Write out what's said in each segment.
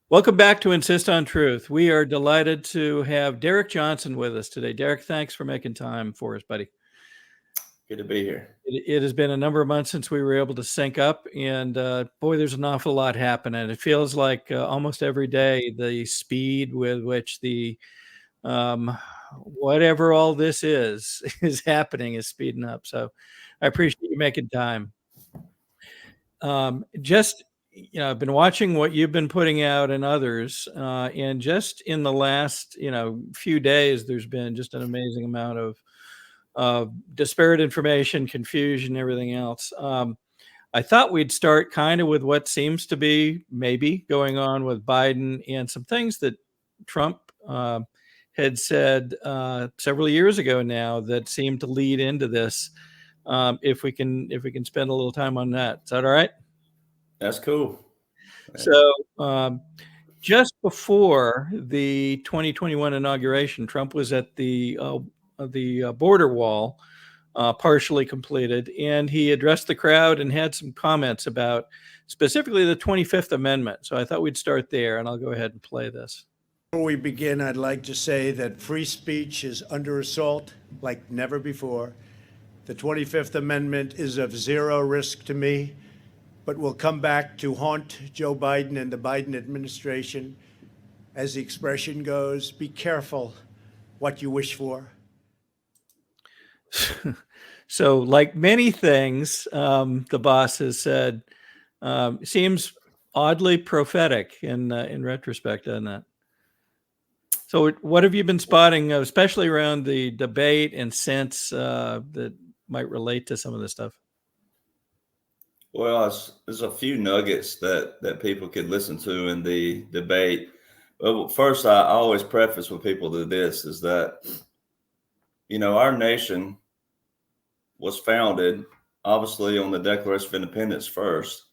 Welcome back to Insist on Truth. We are delighted to have Derek Johnson with us today. Derek, thanks for making time for us, buddy. Good to be here. It has been a number of months since we were able to sync up, and boy, there's an awful lot happening. It feels like almost every day the speed with which the whatever all this is happening is speeding up. So I appreciate you making time. Just I've been watching what you've been putting out and others, and just in the last few days, there's been just an amazing amount of disparate information, confusion, everything else. I thought we'd start kind of with what seems to be maybe going on with Biden and some things that Trump had said several years ago now that seem to lead into this. If we can spend a little time on that, is that all right? That's cool. So, just before the 2021 inauguration, Trump was at the border wall, partially completed, and he addressed the crowd and had some comments about specifically the 25th Amendment. So I thought we'd start there, and I'll go ahead and play this. Before we begin, I'd like to say that free speech is under assault like never before. The 25th Amendment is of zero risk to me, but will come back to haunt Joe Biden and the Biden administration. As the expression goes, be careful what you wish for. So, like many things, the boss has said, seems oddly prophetic in retrospect, doesn't it? So, what have you been spotting, especially around the debate and sense that might relate to some of this stuff? Well, there's a few nuggets that people could listen to in the debate. Well, first, I always preface with people to this is that, our nation was founded, obviously, on the Declaration of Independence first.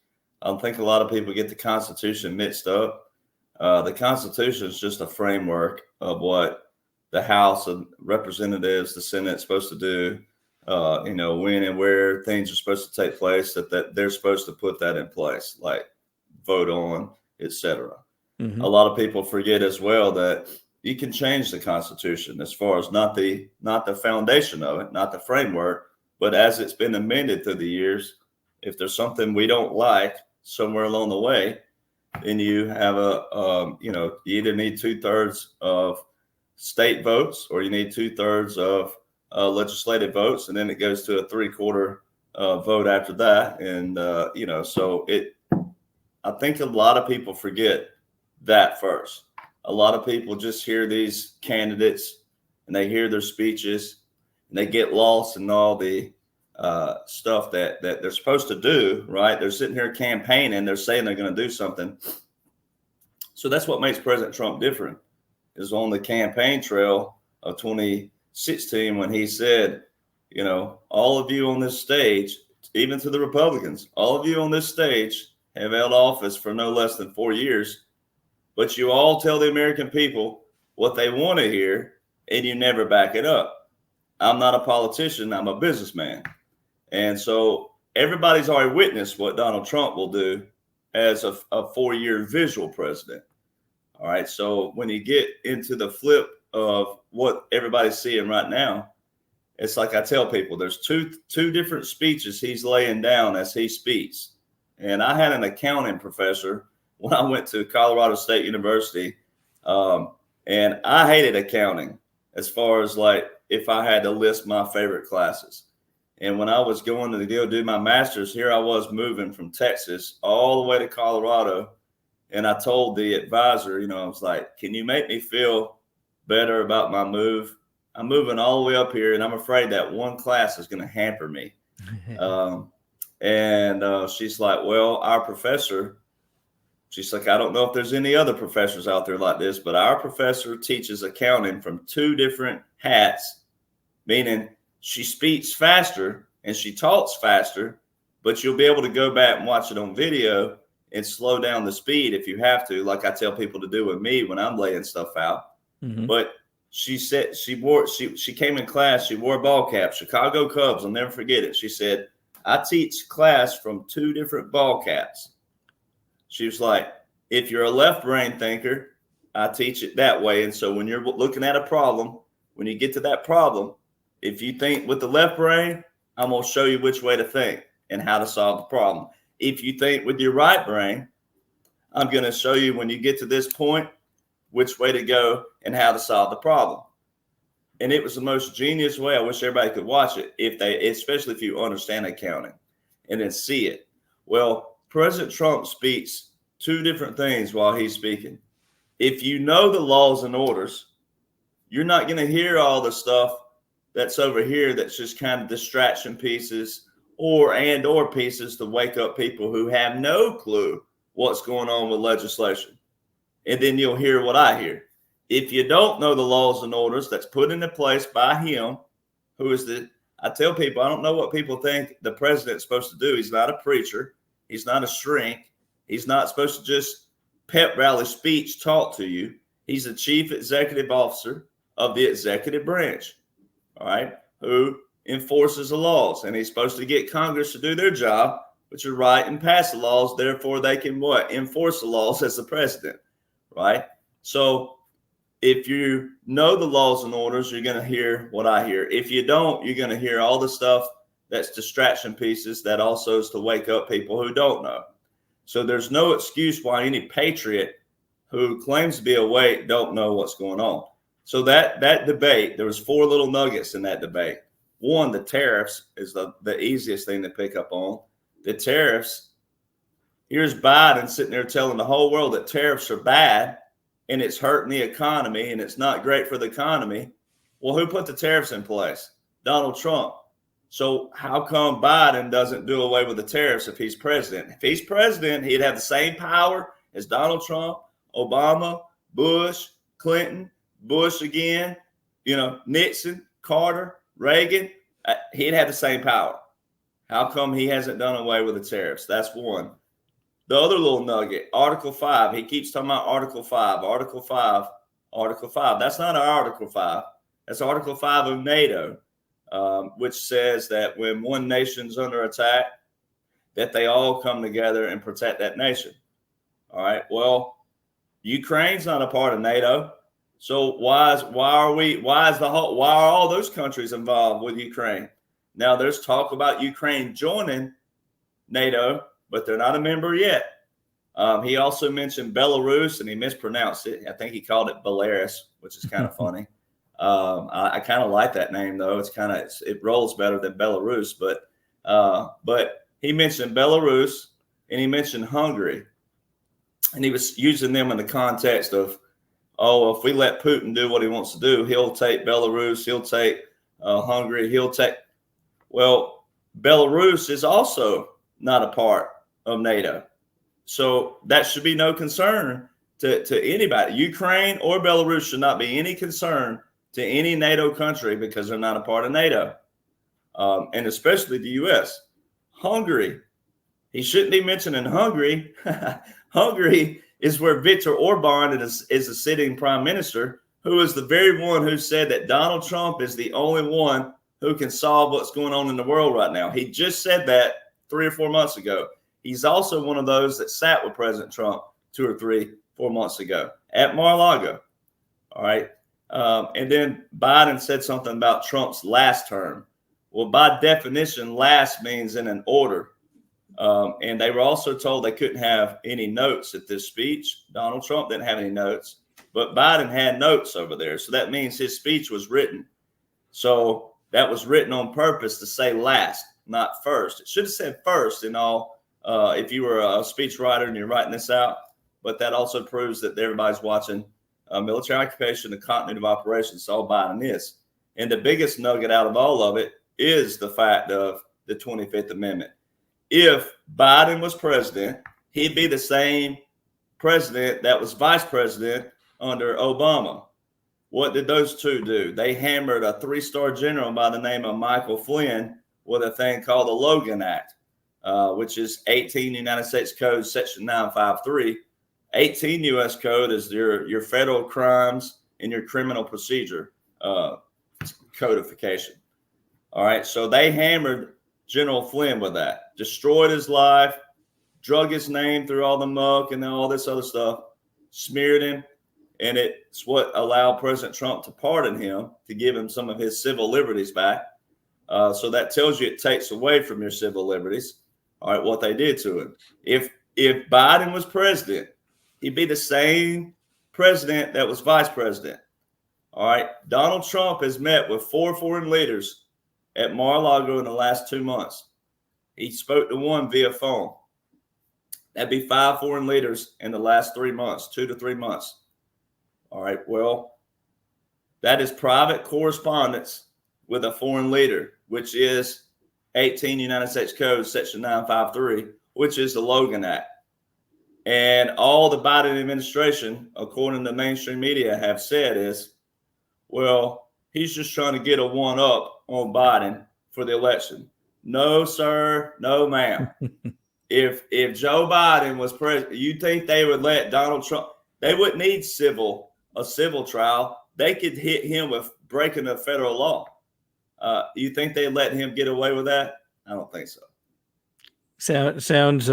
I think a lot of people get the Constitution mixed up. The Constitution is just a framework of what the House of Representatives, the Senate is supposed to do. When and where things are supposed to take place, that they're supposed to put that in place, like vote on, etc. Mm-hmm. A lot of people forget as well that you can change the Constitution as far as not the foundation of it, not the framework, but as it's been amended through the years. If there's something we don't like somewhere along the way, then you have you either need 2/3 of state votes or you need 2/3 of legislative votes, and then it goes to a 3/4 vote after that. And, I think a lot of people forget that first. A lot of people just hear these candidates and they hear their speeches and they get lost in all the stuff that they're supposed to do, right? They're sitting here campaigning, they're saying they're going to do something. So that's what makes President Trump different, is on the campaign trail of 2016 when he said, all of you on this stage, even to the Republicans, all of you on this stage have held office for no less than 4 years, but you all tell the American people what they want to hear and you never back it up. I'm not a politician, I'm a businessman. And so everybody's already witnessed what Donald Trump will do as a 4-year visual president. All right. So when you get into the flip of what everybody's seeing right now, it's like I tell people, there's two different speeches he's laying down as he speaks. And I had an accounting professor when I went to Colorado State University, and I hated accounting as far as like if I had to list my favorite classes. And when I was going to go do my master's, here I was moving from Texas all the way to Colorado. And I told the advisor, I was like, can you make me feel better about my move? I'm moving all the way up here and I'm afraid that one class is going to hamper me. She's like, well, our professor, she's like, I don't know if there's any other professors out there like this, but our professor teaches accounting from 2 different hats, meaning she speaks faster and she talks faster, but you'll be able to go back and watch it on video and slow down the speed if you have to, like I tell people to do with me when I'm laying stuff out. Mm-hmm. But she said she came in class, she wore a ball cap, Chicago Cubs, I'll never forget it. She said, I teach class from 2 different ball caps. She was like, If you're a left brain thinker, I teach it that way. And so when you're looking at a problem, when you get to that problem, if you think with the left brain, I'm going to show you which way to think and how to solve the problem. If you think with your right brain, I'm going to show you when you get to this point, which way to go and how to solve the problem. And it was the most genius way. I wish everybody could watch it, especially if you understand accounting and then see it. Well, President Trump speaks two different things while he's speaking. If you know the laws and orders, you're not going to hear all the stuff that's over here that's just kind of distraction pieces or pieces to wake up people who have no clue what's going on with legislation. And then you'll hear what I hear. If you don't know the laws and orders that's put into place by him, I tell people, I don't know what people think the president's supposed to do. He's not a preacher. He's not a shrink. He's not supposed to just pep rally speech talk to you. He's the chief executive officer of the executive branch, all right, who enforces the laws. And he's supposed to get Congress to do their job, which is write and pass the laws. Therefore, they can enforce the laws as the president, right? So if you know the laws and orders, you're going to hear what I hear. If you don't, you're going to hear all the stuff that's distraction pieces that also is to wake up people who don't know. So there's no excuse why any patriot who claims to be awake don't know what's going on. So that debate, there was 4 little nuggets in that debate. One, the tariffs is the easiest thing to pick up on. The tariffs, here's Biden sitting there telling the whole world that tariffs are bad and it's hurting the economy and it's not great for the economy. Well, who put the tariffs in place? Donald Trump. So how come Biden doesn't do away with the tariffs if he's president? If he's president, he'd have the same power as Donald Trump, Obama, Bush, Clinton, Bush again, Nixon, Carter, Reagan. He'd have the same power. How come he hasn't done away with the tariffs? That's one. The other little nugget, Article 5. He keeps talking about Article 5, Article 5, Article 5. That's not Article 5. That's Article 5 of NATO. Which says that when one nation's under attack, that they all come together and protect that nation. All right. Well, Ukraine's not a part of NATO. So why are all those countries involved with Ukraine? Now there's talk about Ukraine joining NATO, but they're not a member yet. He also mentioned Belarus and he mispronounced it. I think he called it Belarus, which is kind of funny. I kind of like that name though. It rolls better than Belarus, but he mentioned Belarus and he mentioned Hungary, and he was using them in the context of, if we let Putin do what he wants to do, he'll take Belarus, he'll take Hungary, well, Belarus is also not a part of NATO. So that should be no concern to anybody. Ukraine or Belarus should not be any concern to any NATO country because they're not a part of NATO, and especially the U.S. Hungary, he shouldn't be mentioning Hungary. Hungary is where Viktor Orban is a sitting prime minister, who is the very one who said that Donald Trump is the only one who can solve what's going on in the world right now. He just said that 3 or 4 months ago. He's also one of those that sat with President Trump 2 or 3, 4 months ago at Mar-a-Lago. All right. And then Biden said something about Trump's last term. Well, by definition, last means in an order. And they were also told they couldn't have any notes at this speech. Donald Trump didn't have any notes, but Biden had notes over there. So that means his speech was written. So that was written on purpose to say last, not first. It should have said first in all, if you were a speech writer and you're writing this out. But that also proves that everybody's watching military occupation and continuity of operations. All Biden is. And the biggest nugget out of all of it is the fact of the 25th Amendment. If Biden was president, he'd be the same president that was vice president under Obama. What did those two do? They hammered a 3-star general by the name of Michael Flynn with a thing called the Logan Act, which is 18 United States Code, Section 953. 18 U.S. Code is your federal crimes and your criminal procedure codification. All right, so they hammered General Flynn with that, destroyed his life, drug his name through all the muck and all this other stuff, smeared him. And it's what allowed President Trump to pardon him, to give him some of his civil liberties back. So that tells you it takes away from your civil liberties. All right, what they did to him. If Biden was president, he'd be the same president that was vice president. All right, Donald Trump has met with 4 foreign leaders at Mar-a-Lago in the last 2 months. He spoke to one via phone. That'd be 5 foreign leaders in the last 3 months, 2 to 3 months. All right, well, that is private correspondence with a foreign leader, which is 18 United States Code, Section 953, which is the Logan Act. And all the Biden administration, according to mainstream media, have said is, well, he's just trying to get a one-up on Biden for the election. No, sir. No, ma'am. If Joe Biden was president, you think they would let Donald Trump? They wouldn't need a civil trial. They could hit him with breaking the federal law. You think they let him get away with that? I don't think so. Sounds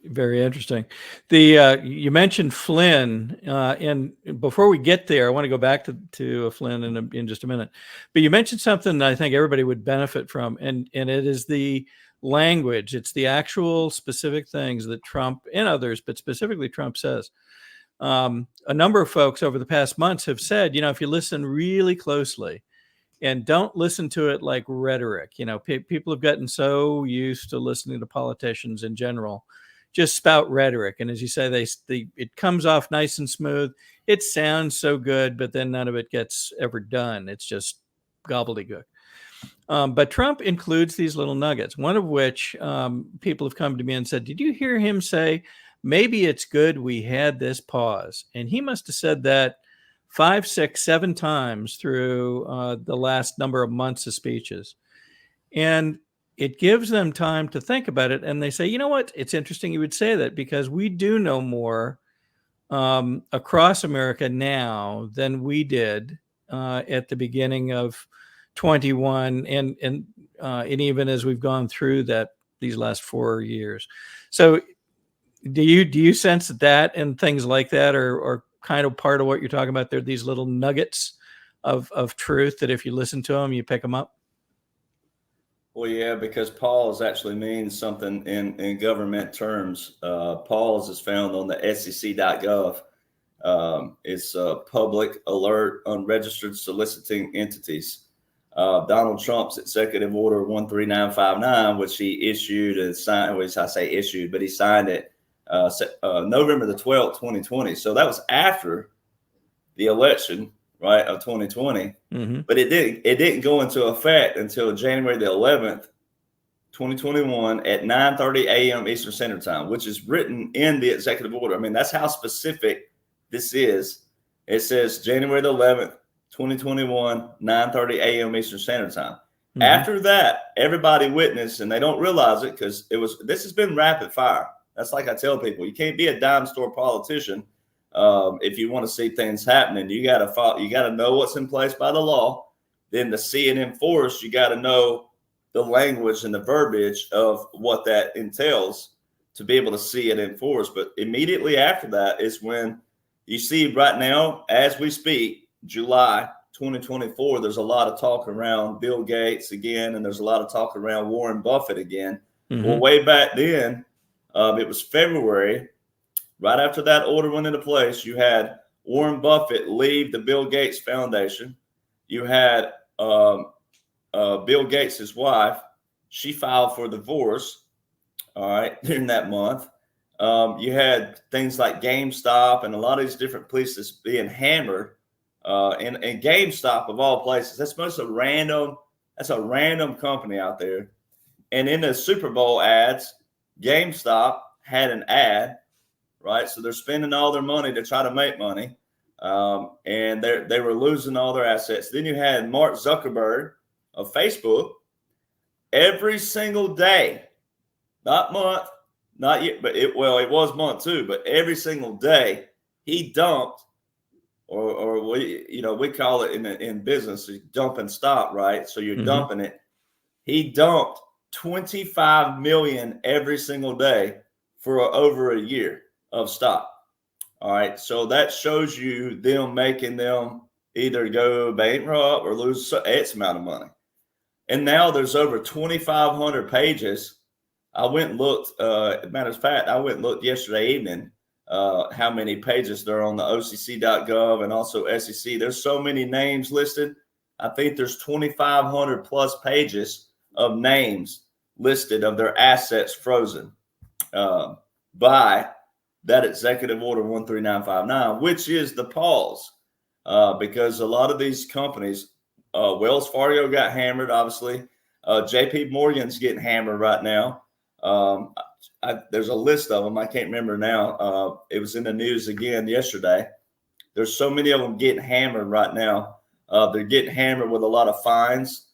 very interesting. You mentioned Flynn, and before we get there, I want to go back to Flynn in just a minute. But you mentioned something that I think everybody would benefit from, and it is the language. It's the actual specific things that Trump and others, but specifically Trump says. A number of folks over the past months have said, if you listen really closely and don't listen to it like rhetoric, people have gotten so used to listening to politicians in general just spout rhetoric. And as you say, it comes off nice and smooth. It sounds so good, but then none of it gets ever done. It's just gobbledygook. But Trump includes these little nuggets, one of which people have come to me and said, did you hear him say, maybe it's good we had this pause? And he must have said that 5, 6, 7 times through the last number of months of speeches. And it gives them time to think about it. And they say, you know what? It's interesting you would say that, because we do know more across America now than we did at the beginning of 21 and even as we've gone through these last 4 years. So do you sense that and things like that are kind of part of what you're talking about? There are these little nuggets of truth that if you listen to them, you pick them up. Well, yeah, because pause actually means something in government terms. Pause is found on the sec.gov. It's public alert unregistered soliciting entities. Donald Trump's executive order 13959, which he issued and signed, which I say issued, but he signed it November the 12th, 2020. So that was after the election, right, of 2020. Mm-hmm. But it didn't go into effect until January the 11th, 2021 at 9:30 a.m. Eastern Standard Time, which is written in the executive order. I mean, that's how specific this is. It says January the 11th, 2021, 9:30 a.m. Eastern Standard Time. Mm-hmm. After that, everybody witnessed, and they don't realize it because this has been rapid fire. That's like I tell people, you can't be a dime store politician if you want to see things happening. You got to know what's in place by the law. Then to see it enforced, you got to know the language and the verbiage of what that entails to be able to see it enforced. But immediately after that is when you see right now, as we speak, July 2024, there's a lot of talk around Bill Gates again, and there's a lot of talk around Warren Buffett again. Mm-hmm. Well, way back then, it was February. Right after that order went into place, you had Warren Buffett leave the Bill Gates Foundation. You had Bill Gates' wife. She filed for divorce, all right, during that month. You had things like GameStop and a lot of these different places being hammered. And GameStop, of all places, that's a random company out there. And in the Super Bowl ads, GameStop had an ad, right? So they're spending all their money to try to make money, and they were losing all their assets. Then you had Mark Zuckerberg of Facebook. Every single day, not month, not yet, but it was month too, but every single day he dumped, or we call it in business, dump and stop, right? So you're dumping it. He dumped 25 million every single day for over a year of stock. All right. So that shows you them making them either go bankrupt or lose X amount of money. And now there's over 2,500 pages. I went and looked, matter of fact, I went and looked yesterday evening how many pages there are on the OCC.gov and also SEC. There's so many names listed. I think there's 2,500 plus pages of names listed of their assets frozen by that executive order 13959, which is the pause, because a lot of these companies, Wells Fargo got hammered, obviously. JP Morgan's getting hammered right now. There's a list of them. I can't remember now. It was in the news again yesterday. There's so many of them getting hammered right now. They're getting hammered with a lot of fines.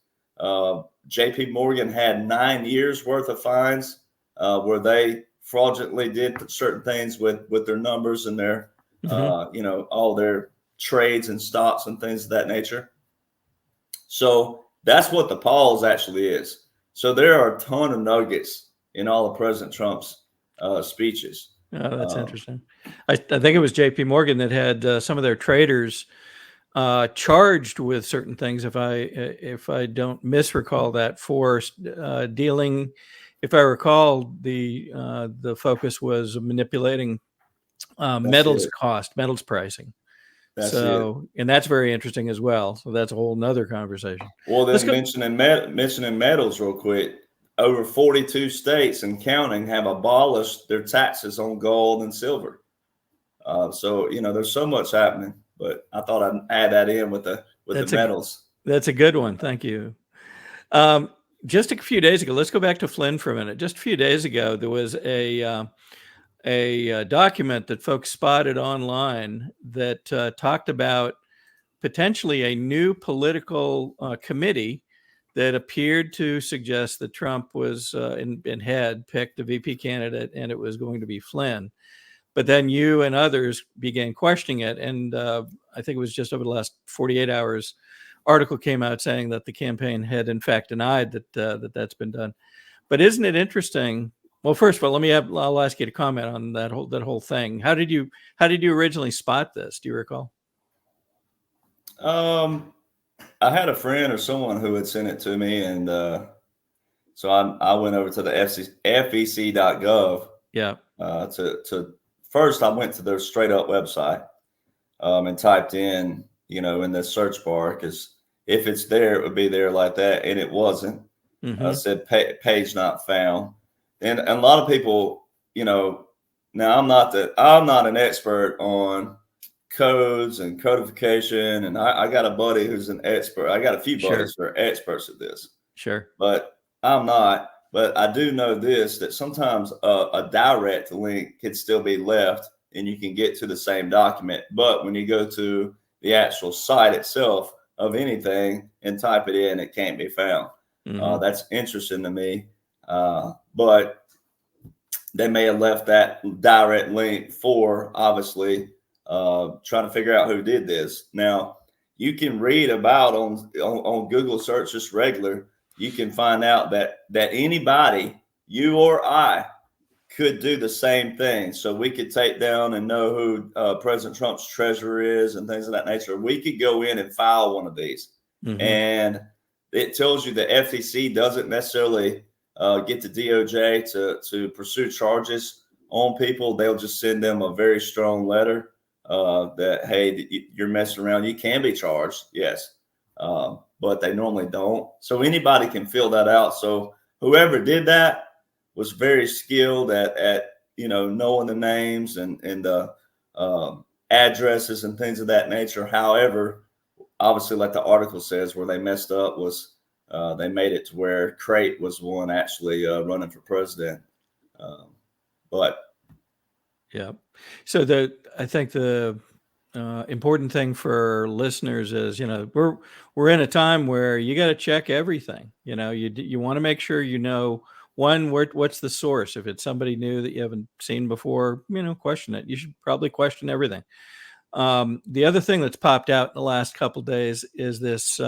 JP Morgan had 9 years worth of fines where they fraudulently did certain things with their numbers and their, all their trades and stocks and things of that nature. So that's what the pause actually is. So there are a ton of nuggets in all of President Trump's speeches. Oh, that's interesting. I think it was JP Morgan that had some of their traders charged with certain things, if I don't misrecall that, for dealing. If I recall, the focus was manipulating metals pricing. And that's very interesting as well. So that's a whole nother conversation. Well, then mentioning metals real quick, over 42 states and counting have abolished their taxes on gold and silver. So, there's so much happening, but I thought I'd add that in with the metals. That's a good one. Thank you. Just a few days ago, let's go back to Flynn for a minute. Just a few days ago, there was a document that folks spotted online that talked about potentially a new political committee that appeared to suggest that Trump was and had picked a VP candidate, and it was going to be Flynn. But then you and others began questioning it, and I think it was just over the last 48 hours, article came out saying that the campaign had in fact denied that that's been done. But isn't it interesting? Well, first of all, I'll ask you to comment on that whole thing. How did you originally spot this? Do you recall? I had a friend or someone who had sent it to me, and so I went over to the FEC.gov. Yeah. To first, I went to their straight up website and typed in, in the search bar, because if it's there, it would be there like that, and it wasn't. Said page not found, and a lot of people, now I'm not an expert on codes and codification, and I got a buddy who's an expert. I got a few buddies who are experts at this. Sure. But I'm not. But I do know this, that sometimes a direct link can still be left and you can get to the same document. But when you go to the actual site itself of anything and type it in, it can't be found. That's interesting to me. But they may have left that direct link for, obviously, trying to figure out who did this. Now, you can read about on Google search, just regular, you can find out that anybody, you or I, could do the same thing. So we could take down and know who President Trump's treasurer is and things of that nature. We could go in and file one of these. And it tells you the FTC doesn't necessarily get the DOJ to pursue charges on people. They'll just send them a very strong letter that, hey, you're messing around. You can be charged. Yes. But they normally don't. So anybody can fill that out. So whoever did that was very skilled at knowing the names and the addresses and things of that nature. However, obviously, like the article says, where they messed up was they made it to where Crate was one actually running for president. Yeah. So I think the important thing for listeners is, we're in a time where you got to check everything. You want to make sure one, what's the source. If it's somebody new that you haven't seen before, question it. You should probably question everything. The other thing that's popped out in the last couple of days is this: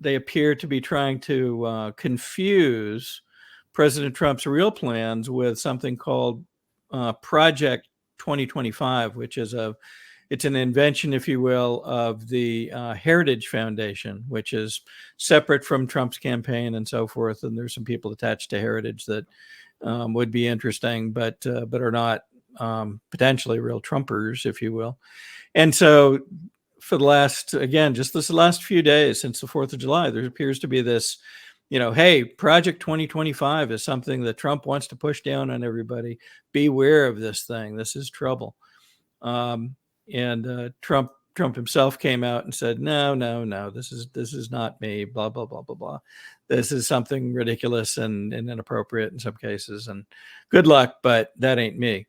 they appear to be trying to confuse President Trump's real plans with something called Project 2025, which is it's an invention, if you will, of the Heritage Foundation, which is separate from Trump's campaign and so forth. And there's some people attached to Heritage that would be interesting, but are not potentially real Trumpers, if you will. And so for the last, again, just this last few days since the 4th of July, there appears to be this, hey, Project 2025 is something that Trump wants to push down on everybody. Beware of this thing. This is trouble. And Trump himself came out and said, no, this is not me, blah, blah, blah, blah, blah. This is something ridiculous and inappropriate in some cases. And good luck, but that ain't me.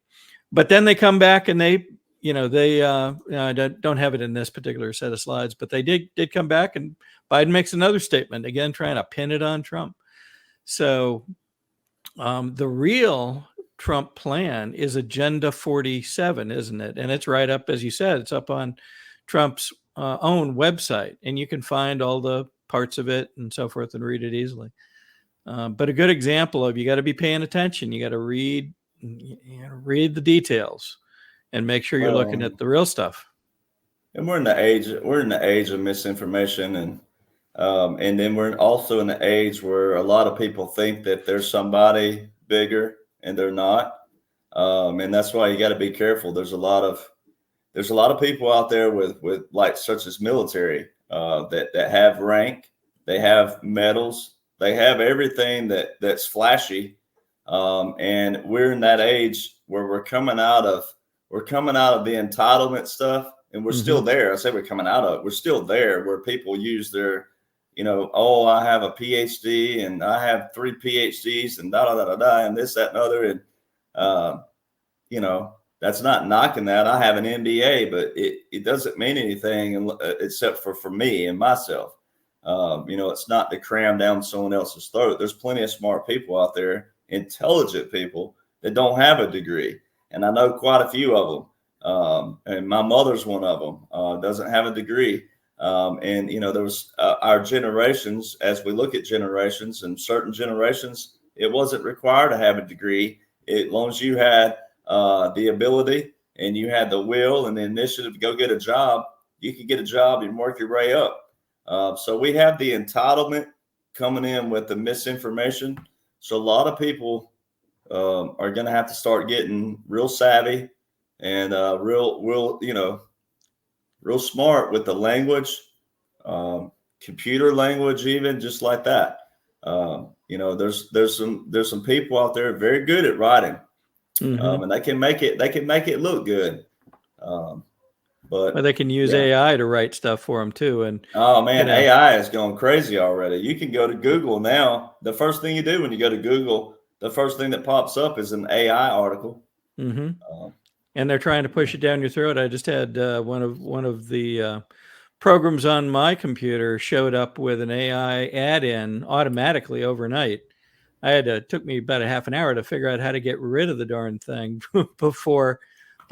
But then they come back and they don't have it in this particular set of slides, but they did come back, and Biden makes another statement, again, trying to pin it on Trump. So the real Trump plan is Agenda 47, isn't it? And it's right up, as you said, it's up on Trump's own website, and you can find all the parts of it and so forth and read it easily. But a good example of, you got to be paying attention. You got to read the details and make sure you're looking at the real stuff. And we're in the age of misinformation, and then we're also in the age where a lot of people think that there's somebody bigger and they're not. And that's why you got to be careful. There's a lot of people out there with like, such as military, that have rank, they have medals, they have everything that's flashy. And we're in that age where we're coming out of the entitlement stuff, and we're still there. I say we're coming out of it. We're still there, where people use their, oh, I have a PhD and I have 3 PhDs and and this, that, and other. And, that's not knocking that. I have an MBA, but it doesn't mean anything except for me and myself. It's not to cram down someone else's throat. There's plenty of smart people out there, intelligent people that don't have a degree. And I know quite a few of them. And my mother's one of them, doesn't have a degree. And, there was our generations, as we look at generations, and certain generations, it wasn't required to have a degree. As long as you had the ability and you had the will and the initiative to go get a job, you could get a job and work your way up. So we have the entitlement coming in with the misinformation. So a lot of people are going to have to start getting real savvy and real smart with the language, computer language, even just like that. There's some people out there very good at writing, and they can make it look good. But they can use AI to write stuff for them too. And oh man, AI is going crazy already. You can go to Google now. The first thing you do when you go to Google, the first thing that pops up is an AI article. And they're trying to push it down your throat. I just had one of the programs on my computer showed up with an AI add-in automatically overnight. Took me about a half an hour to figure out how to get rid of the darn thing before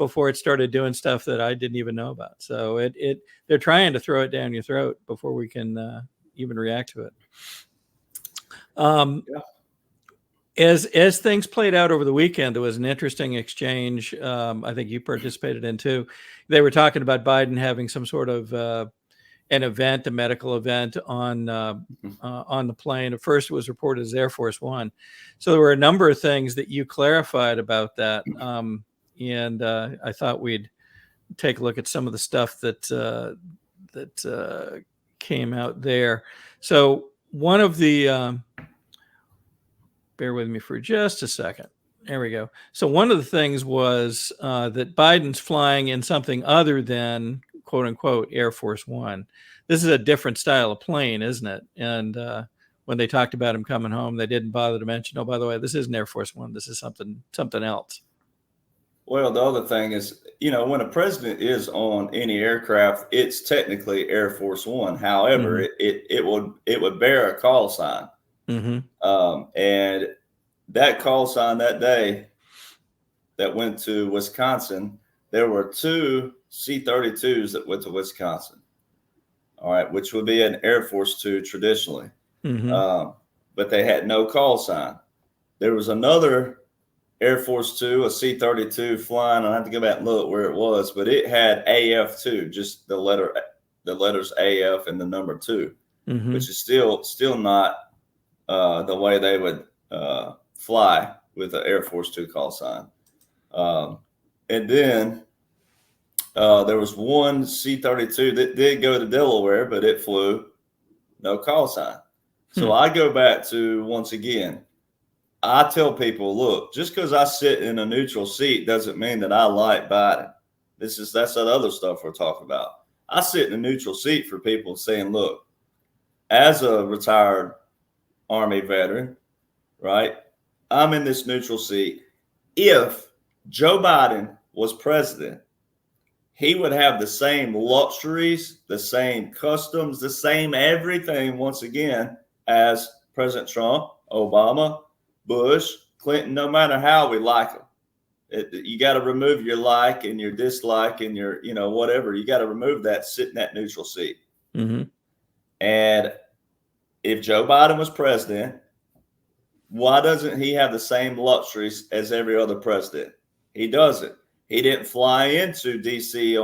it started doing stuff that I didn't even know about. So they're trying to throw it down your throat before we can even react to it. As things played out over the weekend, there was an interesting exchange. I think you participated in too. They were talking about Biden having some sort of an event, a medical event on the plane. At first, it was reported as Air Force One. So there were a number of things that you clarified about that, and I thought we'd take a look at some of the stuff that came out there. So one of the bear with me for just a second. There we go. So one of the things was that Biden's flying in something other than quote unquote Air Force One. This is a different style of plane, isn't it? And when they talked about him coming home, they didn't bother to mention, oh, by the way, this isn't Air Force One. This is something else. Well, the other thing is, when a president is on any aircraft, it's technically Air Force One. However, it would bear a call sign. And that call sign that day that went to Wisconsin, there were 2 C-32s that went to Wisconsin. All right, which would be an Air Force Two traditionally. But they had no call sign. there was another Air Force Two, a C-32 flying. I have to go back and look where it was, but it had AF2, just the letters AF and the number 2, which is still not the way they would fly with the Air Force Two call sign. And then there was one C-32 that did go to Delaware, but it flew no call sign. So I go back to, once again, I tell people, look, just because I sit in a neutral seat doesn't mean that I like Biden. That's that other stuff we're talking about. I sit in a neutral seat for people saying, look, as a retired Army veteran, right, I'm in this neutral seat. If Joe Biden was president, he would have the same luxuries, the same customs, the same everything, once again, as President Trump, Obama, Bush, Clinton, no matter how we like them. You got to remove your like and your dislike and your, whatever. You got to remove that, sit in that neutral seat. And if Joe Biden was president, why doesn't he have the same luxuries as every other president? He doesn't. He didn't fly into D.C.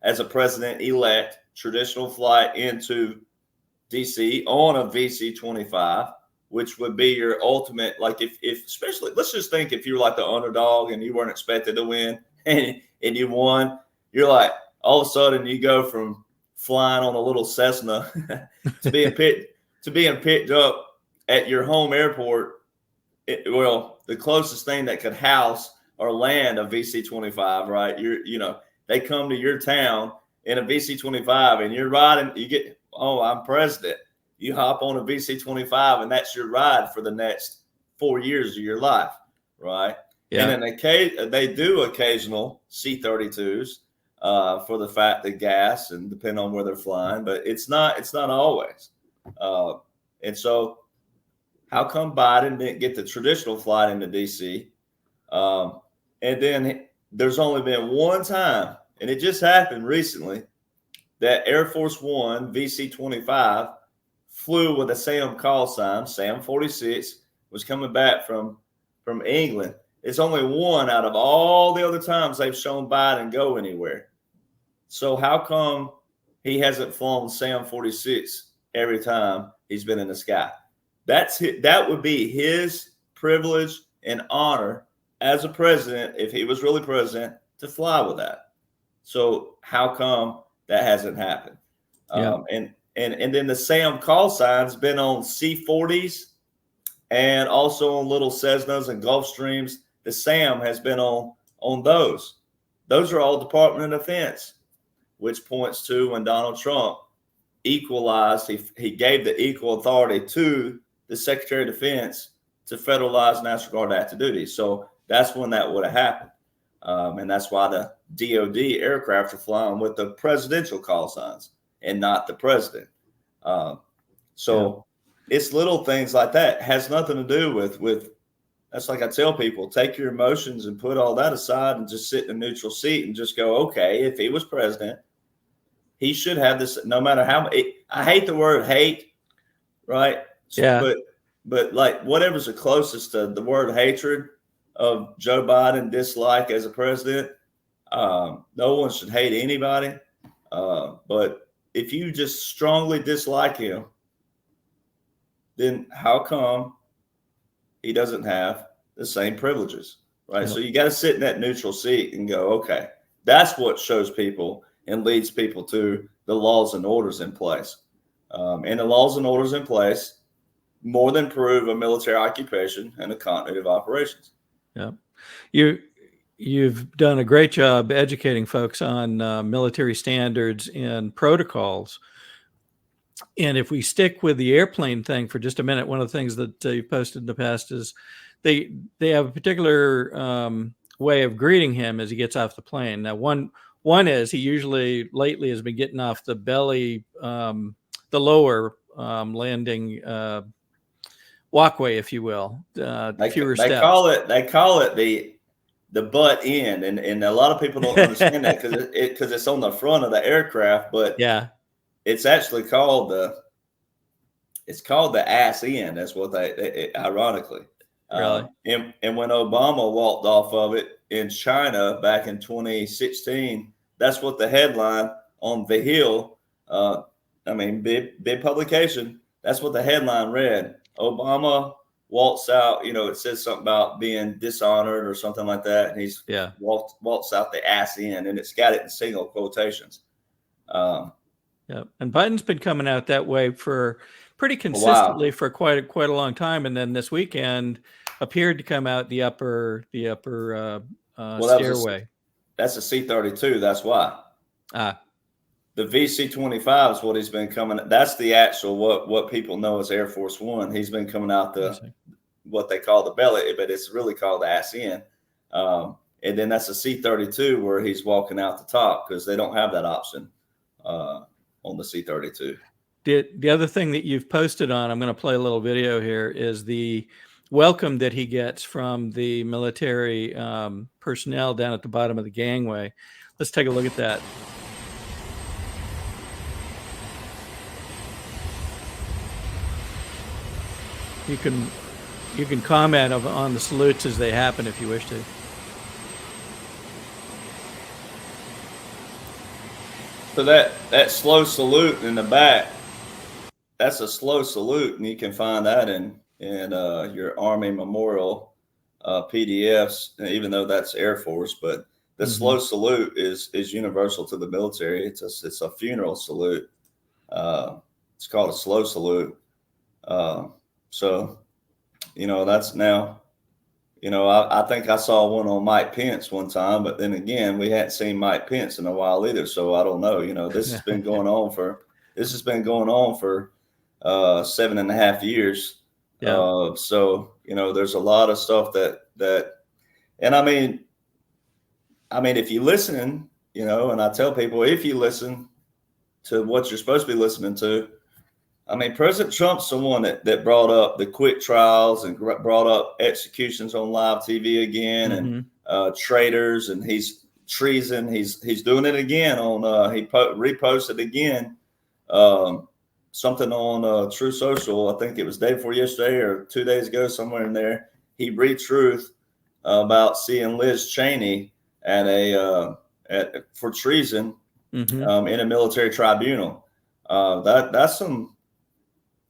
as a president-elect, traditional flight into D.C. on a VC-25, which would be your ultimate, like if especially, let's just think if you were like the underdog and you weren't expected to win and you won, you're like, all of a sudden you go from flying on a little Cessna to being picked up at your home airport. The closest thing that could house or land a VC-25, right? They come to your town in a VC-25 and you're riding, I'm president. You hop on a VC-25 and that's your ride for the next 4 years of your life, right? Yeah. And then they do occasional C-32s for the fact that gas and depending on where they're flying, but it's not always. And so how come Biden didn't get the traditional flight into DC? And then there's only been one time, and it just happened recently, that Air Force One VC-25 flew with a SAM call sign. SAM 46 was coming back from England. It's only one out of all the other times they've shown Biden go anywhere. So how come he hasn't flown SAM 46 every time he's been in the sky? That would be his privilege and honor as a president, if he was really president, to fly with that. So how come that hasn't happened? Yeah. And then the SAM call sign's been on C-40s and also on little Cessnas and Gulfstreams. The SAM has been on those. Those are all Department of Defense, which points to when Donald Trump equalized, he gave the equal authority to the Secretary of Defense to federalize National Guard active duty. So that's when that would have happened. And that's why the DOD aircraft are flying with the presidential call signs and not the president. It's little things like that. It has nothing to do with that's like I tell people, take your emotions and put all that aside and just sit in a neutral seat and just go, okay, if he was president, he should have this, no matter how I hate the word hate, right? Yeah. But like whatever's the closest to the word hatred of Joe Biden dislike as a president, no one should hate anybody. But if you just strongly dislike him, then how come he doesn't have the same privileges, right? So you got to sit in that neutral seat and go, okay, that's what shows people and leads people to the laws and orders in place. And the laws and orders in place more than prove a military occupation and a continuity of operations. Yeah. You've done a great job educating folks on military standards and protocols. And if we stick with the airplane thing for just a minute, one of the things that you've posted in the past is they have a particular way of greeting him as he gets off the plane. Now, one is he usually lately has been getting off the belly, the lower landing walkway, if you will, fewer steps. They call it the butt end, and a lot of people don't understand that because it's on the front of the aircraft, but yeah, it's actually called the ass end. That's what they ironically. Really? And when Obama walked off of it in China back in 2016, that's what the headline on The Hill, big publication, that's what the headline read. Obama walks out, it says something about being dishonored or something like that. And he's walks out the ASEAN, and it's got it in single quotations. Yeah, and Biden's been coming out that way for pretty consistently for quite a long time, and then this weekend appeared to come out the upper stairway. That's a C-32. That's why. The VC-25 is what he's been coming. That's the actual what people know as Air Force One. He's been coming out what they call the belly, but it's really called the ASEAN. And then that's a C-32 where he's walking out the top because they don't have that option on the C-32. The other thing that you've posted on, I'm going to play a little video here, is the welcome that he gets from the military personnel down at the bottom of the gangway. Let's take a look at that. You can comment on the salutes as they happen if you wish to. So that slow salute in the back, that's a slow salute, and you can find that in your Army Memorial PDFs, even though that's Air Force. But the slow salute is universal to the military. It's a funeral salute. It's called a slow salute. So, that's now. I think I saw one on Mike Pence one time, but then again, we hadn't seen Mike Pence in a while either. So I don't know. This has been going on for 7.5 years. Yeah. So there's a lot of stuff that, and I mean, if you listen, and I tell people, if you listen to what you're supposed to be listening to, President Trump's the one that brought up the quick trials and brought up executions on live TV again, and traitors, and he's treason. He's doing it again on he reposted again something on True Social. I think it was day before yesterday or 2 days ago, somewhere in there. He retruth about seeing Liz Cheney for treason in a military tribunal. That's some.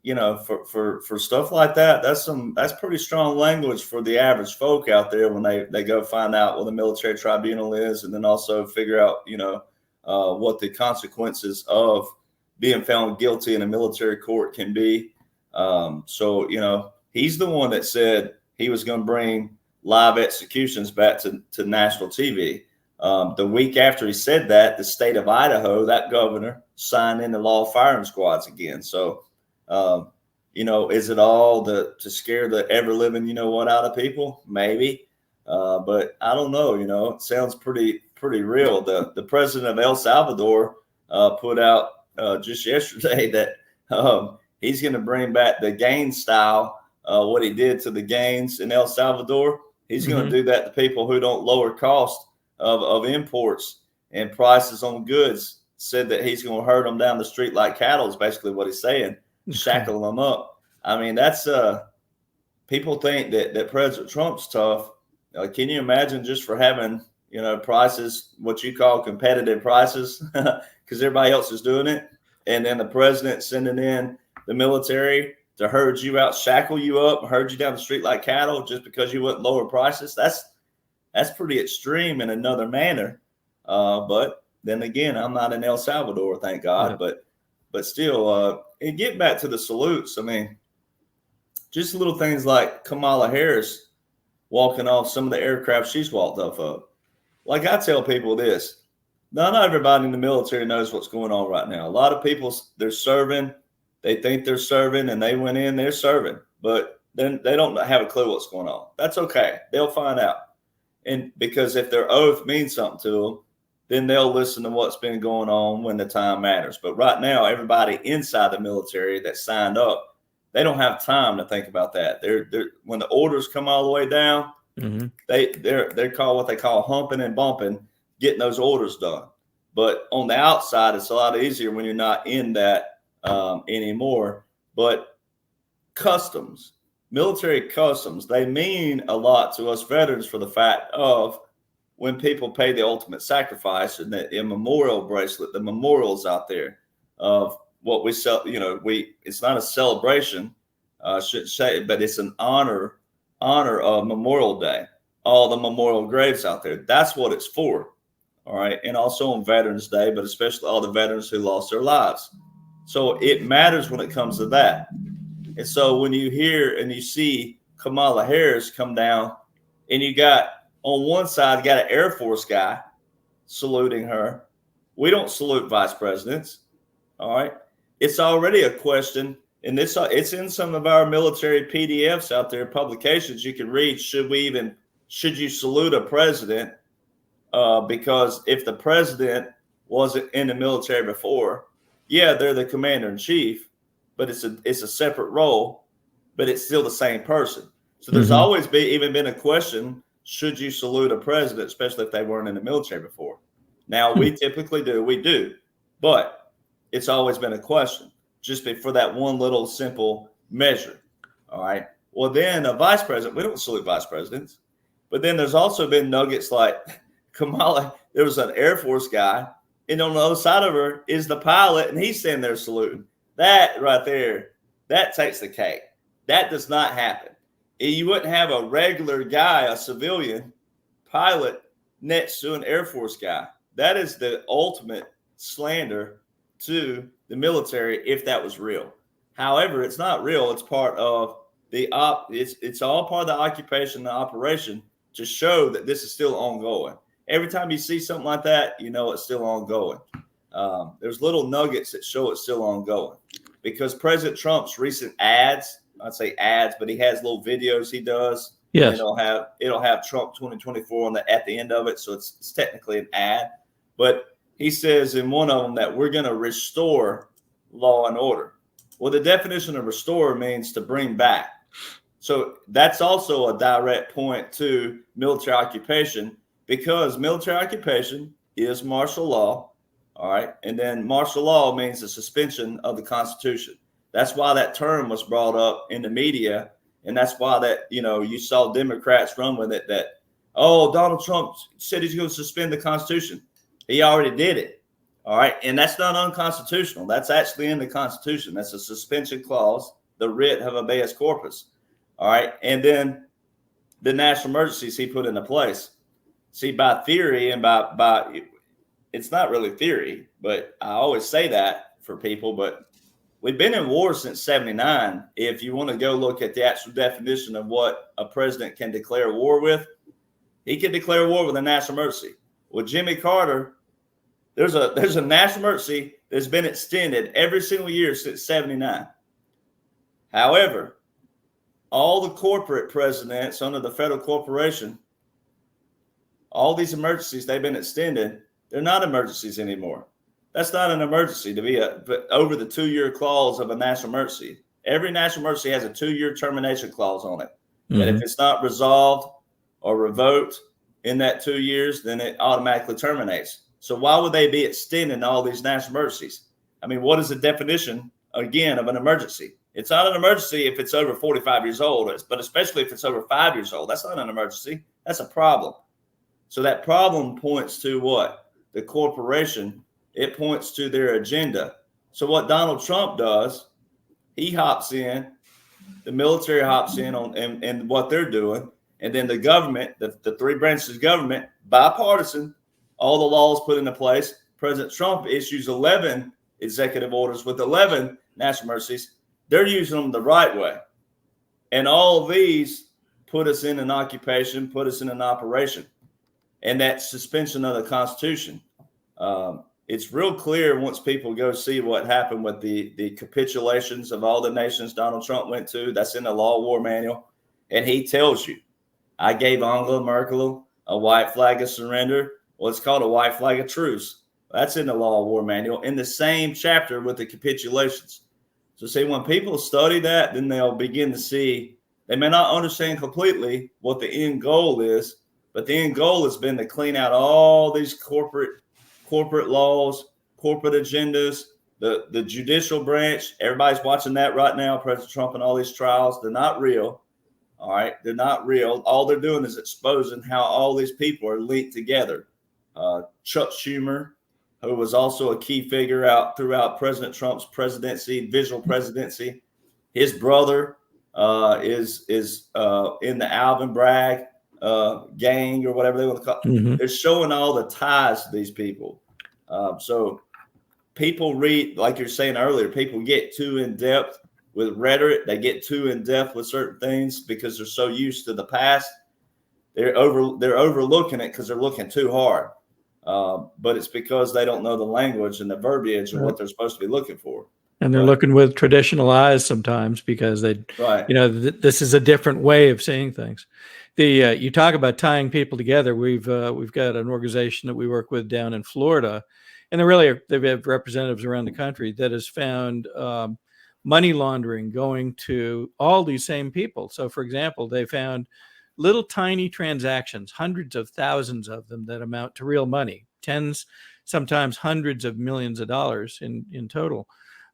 For stuff like that, that's pretty strong language for the average folk out there when they go find out what a military tribunal is, and then also figure out, what the consequences of being found guilty in a military court can be. So, he's the one that said he was going to bring live executions back to national TV. The week after he said that, the state of Idaho, that governor, signed into law firing squads again. So, is it all to scare the ever living, out of people? Maybe. But I don't know, it sounds pretty real. The president of El Salvador put out just yesterday that he's going to bring back the Gaines style, what he did to the Gaines in El Salvador. He's going to do that to people who don't lower cost of imports and prices on goods. Said that he's going to herd them down the street like cattle is basically what he's saying. Shackle them up. That's people think that President Trump's tough. Can you imagine just for having, prices, what you call competitive prices, because everybody else is doing it. And then the president sending in the military to herd you out, shackle you up, herd you down the street like cattle just because you wouldn't lower prices. That's pretty extreme in another manner. But then again, I'm not in El Salvador, thank God, but still, and get back to the salutes. Just little things like Kamala Harris walking off some of the aircraft she's walked off of. Like I tell people this, not everybody in the military knows what's going on right now. A lot of people, they're serving, they think they're serving, and they went in, they're serving, but then they don't have a clue what's going on. That's okay. They'll find out. And because if their oath means something to them, then they'll listen to what's been going on when the time matters. But right now, everybody inside the military that signed up, they don't have time to think about that. They're when the orders come all the way down, they're called what they call humping and bumping, getting those orders done. But on the outside, it's a lot easier when you're not in that anymore. But customs, military customs, they mean a lot to us veterans for the fact of when people pay the ultimate sacrifice, and the memorial bracelet, the memorials out there of what we sell, it's not a celebration, I shouldn't say it, but it's an honor of Memorial Day, all the memorial graves out there. That's what it's for. All right. And also on Veterans Day, but especially all the veterans who lost their lives. So it matters when it comes to that. And so when you hear and you see Kamala Harris come down, and you got on one side, you got an Air Force guy saluting her. We don't salute vice presidents. All right. It's already a question, and it's in some of our military PDFs out there, publications you can read. Should you salute a president? Because if the president wasn't in the military before, yeah, they're the commander in chief, but it's a separate role, but it's still the same person. So there's always even been a question: should you salute a president, especially if they weren't in the military before? Now we typically do, but it's always been a question, just for that one little simple measure. All right. Well, then a vice president, we don't salute vice presidents, but then there's also been nuggets like Kamala. There was an Air Force guy, and on the other side of her is the pilot, and he's standing there saluting. That right there, that takes the cake. That does not happen. You wouldn't have a regular guy, a civilian pilot, next to an Air Force guy. That is the ultimate slander to the military if that was real. However, it's not real. It's part of it's all part of the occupation, the operation, to show that this is still ongoing. Every time you see something like that, it's still ongoing. There's little nuggets that show it's still ongoing, because President Trump's recent ads, I'd say ads, but he has little videos he does. Yes. It'll have Trump 2024 at the end of it. So it's technically an ad, but he says in one of them that we're going to restore law and order. Well, the definition of restore means to bring back. So that's also a direct point to military occupation, because military occupation is martial law. All right. And then martial law means the suspension of the Constitution. That's why that term was brought up in the media. And that's why that, you saw Democrats run with it that, oh, Donald Trump said he's going to suspend the Constitution. He already did it. All right. And that's not unconstitutional. That's actually in the Constitution. That's a suspension clause, the writ of habeas corpus. All right. And then the national emergencies he put into place. See, by theory and by it's not really theory, but I always say that for people, but we've been in war since 79. If you want to go look at the actual definition of what a president can declare war with, he can declare war with a national emergency. With Jimmy Carter, there's a national emergency that's been extended every single year since 79. However, all the corporate presidents under the federal corporation, all these emergencies, they've been extended. They're not emergencies anymore. That's not an emergency to be over the 2-year clause of a national emergency. Every national emergency has a 2-year termination clause on it. That if it's not resolved or revoked in that 2 years, then it automatically terminates. So why would they be extending all these national emergencies? I mean, what is the definition, again, of an emergency? It's not an emergency if it's over 45 years old, but especially if it's over 5 years old. That's not an emergency. That's a problem. So that problem points to what? The corporation. It points to their agenda. So what Donald Trump does, he hops in, the military hops in on and what they're doing, and then the government, the three branches of government, bipartisan, all the laws put into place. President Trump issues 11 executive orders with 11 national emergencies. They're using them the right way. And all of these put us in an occupation, put us in an operation. And that suspension of the Constitution. It's real clear once people go see what happened with the capitulations of all the nations Donald Trump went to. That's in the Law of War Manual. And he tells you, I gave Angela Merkel a white flag of surrender. Well, it's called a white flag of truce. That's in the Law of War Manual in the same chapter with the capitulations. So see, when people study that, then they'll begin to see, they may not understand completely what the end goal is, but the end goal has been to clean out all these corporate laws, corporate agendas, the judicial branch. Everybody's watching that right now, President Trump and all these trials. They're not real. All right, they're not real. All they're doing is exposing how all these people are linked together. Chuck Schumer, who was also a key figure out throughout President Trump's presidency, visual presidency, his brother is in the Alvin Bragg gang or whatever they want to call it. Mm-hmm. They're showing all the ties to these people. So people read, like you're saying earlier, people get too in depth with rhetoric. They get too in depth with certain things because they're so used to the past. They're overlooking it because they're looking too hard. But it's because they don't know the language and the verbiage and what they're supposed to be looking for. And they're looking with traditional eyes sometimes because they, this is a different way of seeing things. You talk about tying people together. We've got an organization that we work with down in Florida, and they have representatives around the country that has found money laundering going to all these same people. So, for example, they found little tiny transactions, hundreds of thousands of them that amount to real money, tens, sometimes hundreds of millions of dollars in total.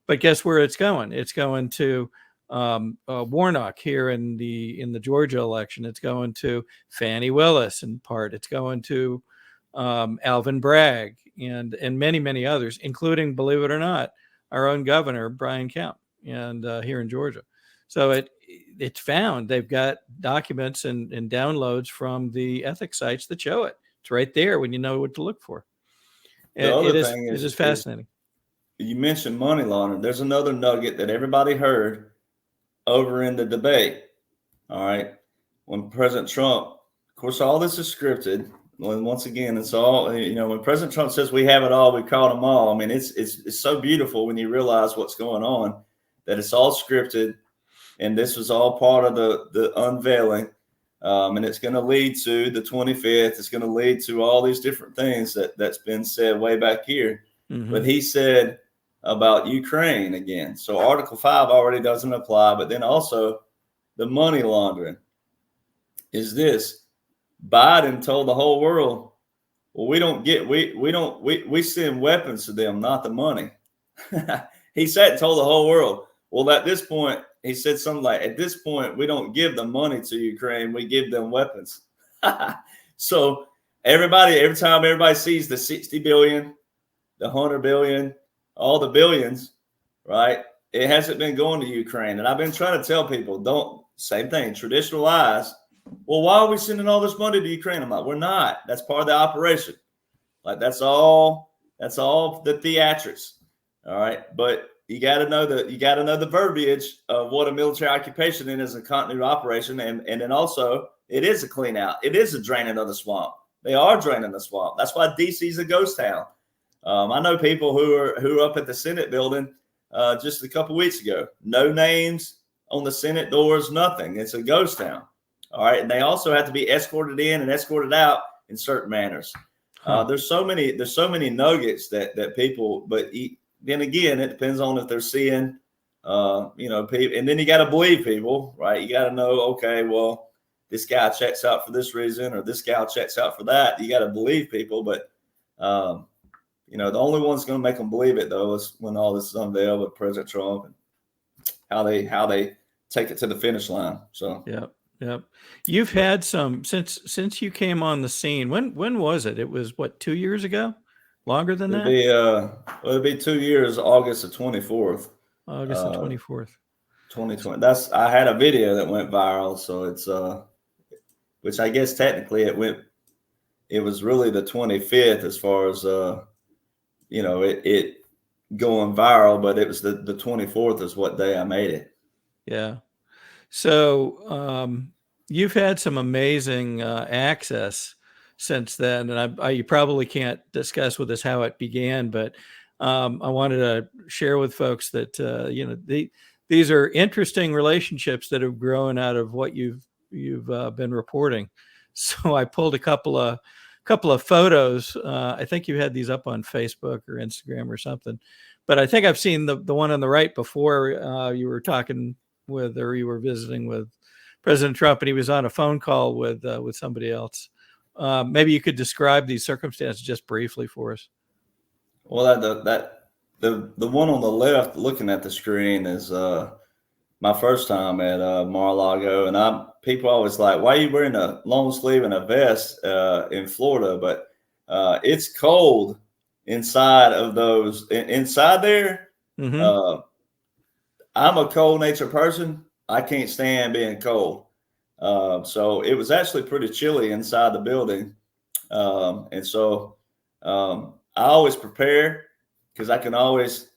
But guess where it's going? It's going to Warnock here in the Georgia election. It's going to Fannie Willis in part. It's going to Alvin Bragg and many, many others, including, believe it or not, our own governor, Brian Kemp, and here in Georgia. So it's found. They've got documents and downloads from the ethics sites that show it. It's right there when you know what to look for. The other thing is fascinating. You mentioned money laundering. There's another nugget that everybody heard over in the debate. All right. When President Trump, of course, all this is scripted. Once again, it's all, when President Trump says we have it all, we caught them all. I mean, it's so beautiful when you realize what's going on, that it's all scripted. And this was all part of the unveiling. And it's going to lead to the 25th. It's going to lead to all these different things that's been said way back here. Mm-hmm. But he said about Ukraine again. So Article 5 already doesn't apply. But then also the money laundering is this. Biden told the whole world, well, we send weapons to them, not the money. He told the whole world, well, at this point, he said something like, at this point, we don't give the money to Ukraine. We give them weapons. So every time everybody sees the 60 billion, the 100 billion, all the billions, right? It hasn't been going to Ukraine. And I've been trying to tell people, same thing, traditional lies. Well, why are we sending all this money to Ukraine? I'm like, we're not. That's part of the operation. Like that's all the theatrics. All right. But you got to know the verbiage of what a military occupation is a continuity operation. And then also it is a clean out. It is a draining of the swamp. They are draining the swamp. That's why DC is a ghost town. I know people who are up at the Senate building just a couple weeks ago. No names on the Senate doors, nothing. It's a ghost town. All right. And they also have to be escorted in and escorted out in certain manners. There's so many nuggets that people, but then again, it depends on if they're seeing, people, and then you got to believe people, right? You got to know, okay, well, this guy checks out for this reason, or this gal checks out for that. You got to believe people, but, the only one's going to make them believe it though is when all this is unveiled with President Trump and how they take it to the finish line. So, Yep. You've had some since you came on the scene. When was it? It was what, 2 years ago? Longer than that? It'll be 2 years, August the 24th. August the 24th. 2020. I had a video that went viral, so it's which I guess technically it was really the 25th as far as it going viral, but it was the 24th is what day I made it. Yeah. So you've had some amazing access since then, and you probably can't discuss with us how it began, but I wanted to share with folks that these are interesting relationships that have grown out of what you've been reporting. So I pulled a couple of photos. I think you had these up on Facebook or Instagram or something, but I think I've seen the one on the right before. You were talking with, or you were visiting with President Trump, and he was on a phone call with somebody else. Maybe you could describe these circumstances just briefly for us. Well, the one on the left looking at the screen is my first time at Mar-a-Lago, and people always like, why are you wearing a long sleeve and a vest in Florida? But it's cold inside of those. Inside there, Mm-hmm. I'm a cold natured person. I can't stand being cold. So it was actually pretty chilly inside the building. And so I always prepare because I can always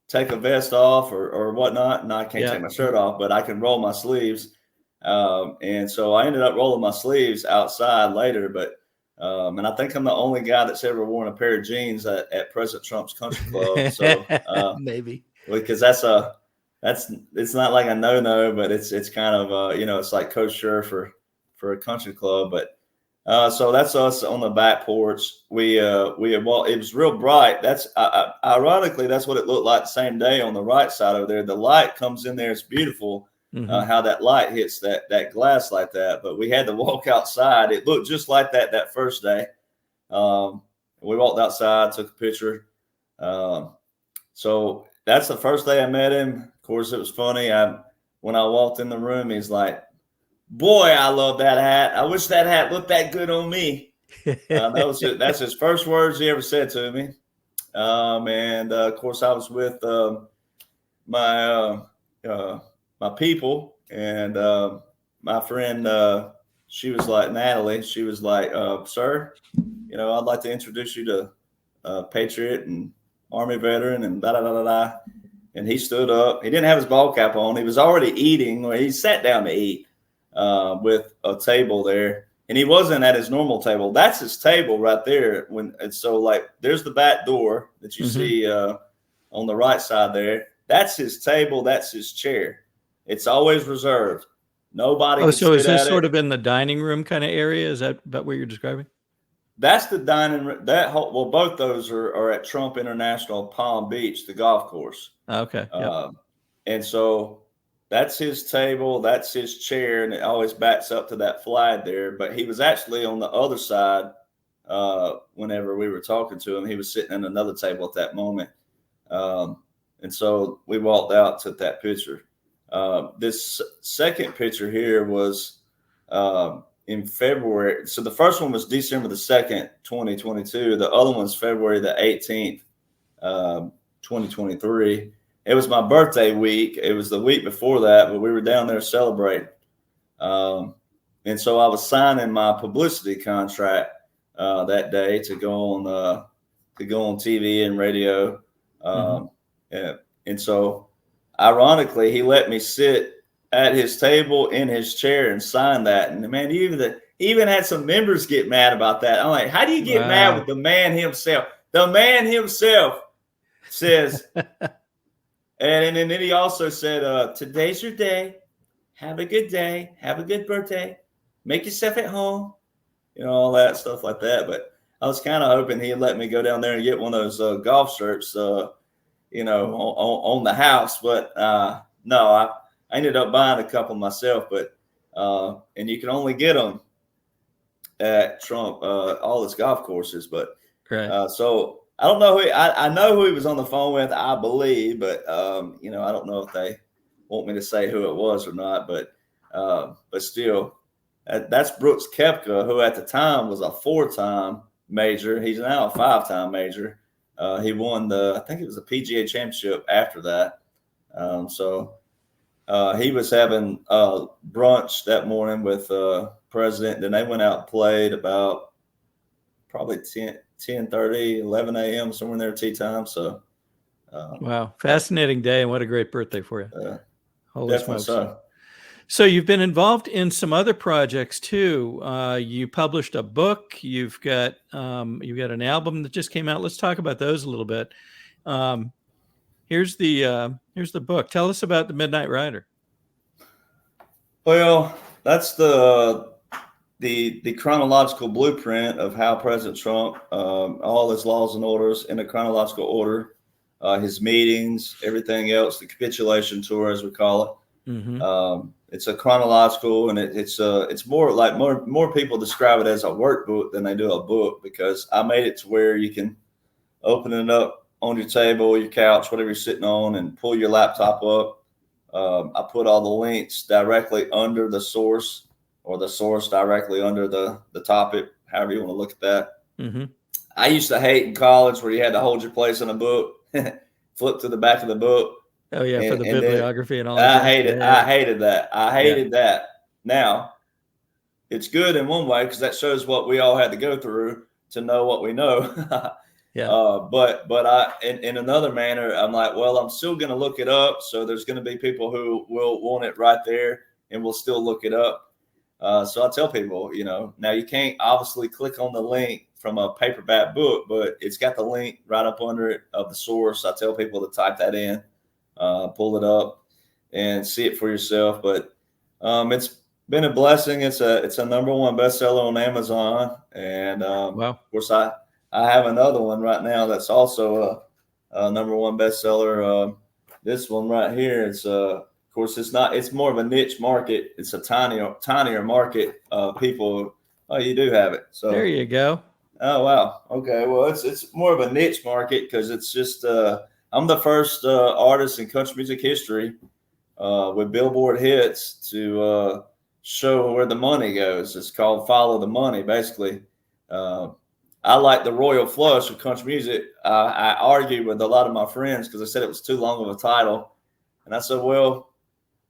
take a vest off or whatnot, and I can't Yeah. take my shirt off, but I can roll my sleeves. And so I ended up rolling my sleeves outside later, but and I think I'm the only guy that's ever worn a pair of jeans at President Trump's country club. So Maybe. because it's not like a no, but it's kind of it's like kosher for a country club. But so that's us on the back porch. It was real bright. That's ironically that's what it looked like the same day on the right side over there. The light comes in there. It's beautiful. Mm-hmm. How that light hits that glass like that. But we had to walk outside. It looked just like that first day. We walked outside, took a picture. So that's the first day I met him. Of course, it was funny. When I walked in the room, he's like, "Boy, I love that hat. I wish that hat looked that good on me." That's his first words he ever said to me. And of course, I was with my my people and my friend. She was like Natalie. She was like, "Sir, I'd like to introduce you to Patriot and Army veteran and da da da da da." And he stood up. He didn't have his ball cap on. He was already eating. He sat down to eat with a table there, and he wasn't at his normal table. That's his table right there. There's the back door that you Mm-hmm. see on the right side there. That's his table. That's his chair. It's always reserved. Nobody Oh, can so is sit this at sort it. of in the dining room kind of area? Is that about what you're describing? That's the dining room. Both those are at Trump International Palm Beach, the golf course. Okay. Yeah. And so that's his table, that's his chair, and it always backs up to that flag there. But he was actually on the other side whenever we were talking to him. He was sitting at another table at that moment. And so we walked out, took that picture. This second picture here was in February. So the first one was December the 2nd, 2022. The other one's February the 18th, 2023. It was my birthday week. It was the week before that, but we were down there celebrating. And so I was signing my publicity contract that day to go on TV and radio. And so ironically, he let me sit at his table in his chair and sign that. And man, he even had some members get mad about that. I'm like, how do you get mad with the man himself? The man himself says, and then he also said, today's your day. Have a good day. Have a good birthday. Make yourself at home. All that stuff like that. But I was kind of hoping he'd let me go down there and get one of those golf shirts, on the house. But no, I ended up buying a couple myself. But and you can only get them at Trump, all his golf courses. But Right. so I don't know I know who he was on the phone with, I believe, but I don't know if they want me to say who it was or not. But still, that's Brooks Koepka, who at the time was a 4-time major. He's now a 5-time major. He won I think it was the PGA Championship after that. So he was having brunch that morning with President. Then they went out and played about probably 10:30, 11 a.m., somewhere in there, tea time. So wow. Fascinating day. And what a great birthday for you. Holy definitely smokes. so. So you've been involved in some other projects too. You published a book. You've got an album that just came out. Let's talk about those a little bit. Here's the book. Tell us about the Midnight Rider. Well, that's the chronological blueprint of how President Trump, all his laws and orders in a chronological order, his meetings, everything else, the capitulation tour, as we call it. Mm-hmm. It's a chronological, and it's more like more people describe it as a workbook than they do a book, because I made it to where you can open it up on your table, your couch, whatever you're sitting on, and pull your laptop up I put all the links directly under the source, or the source directly under the topic, however you want to look at that. Mm-hmm. I used to hate in college where you had to hold your place in a book, flip to the back of the book. Oh yeah, for the And bibliography and all I that. hated, Yeah. I hated that. I hated that. Now, it's good in one way because that shows what we all had to go through to know what we know. Yeah. But in another manner, I'm like, well, I'm still going to look it up. So there's going to be people who will want it right there and will still look it up. So I tell people, now you can't obviously click on the link from a paperback book, but it's got the link right up under it of the source. I tell people to type that in, pull it up, and see it for yourself. But it's been a blessing. It's a #1 bestseller on Amazon, and Wow. of course I have another one right now that's also a #1 bestseller. This one right here, it's of course it's more of a niche market. It's a tinier market. People, oh, you do have it. So there you go. Oh wow. Okay. Well, it's more of a niche market because it's just I'm the first artist in country music history with Billboard hits to show where the money goes. It's called Follow the Money, basically. I like the royal flush of country music. I argued with a lot of my friends because I said it was too long of a title, and I said, well,